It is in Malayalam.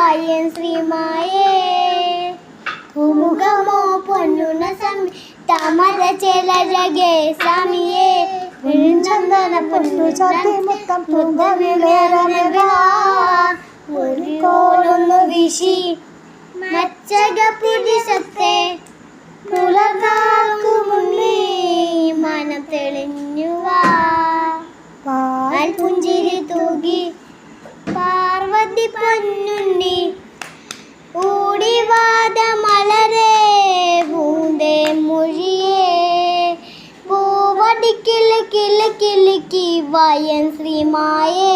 വായൻ ശ്രീമായേ കുമുഖമോ പൊന്നുണ സമി താമര ചെലഴകേ സ്വാമിയേ ചന്ദന പൊന്നു ചാത്തി മുത്തം ഒരു കോലൊന്നു വീശി മച്ചക പുരുഷത്തെ പുലർക്കാക്കു മുന്നേ മനം തെളിഞ്ഞുവാ പുഞ്ചിരി തൂകി പാർവതി പൊന്നുണ്ണി ഊടിവാദ മലരേ പൂന്തേ മൊഴിയേ പൂവടി കിലുക്കി വായൻ ശ്രീമായേ.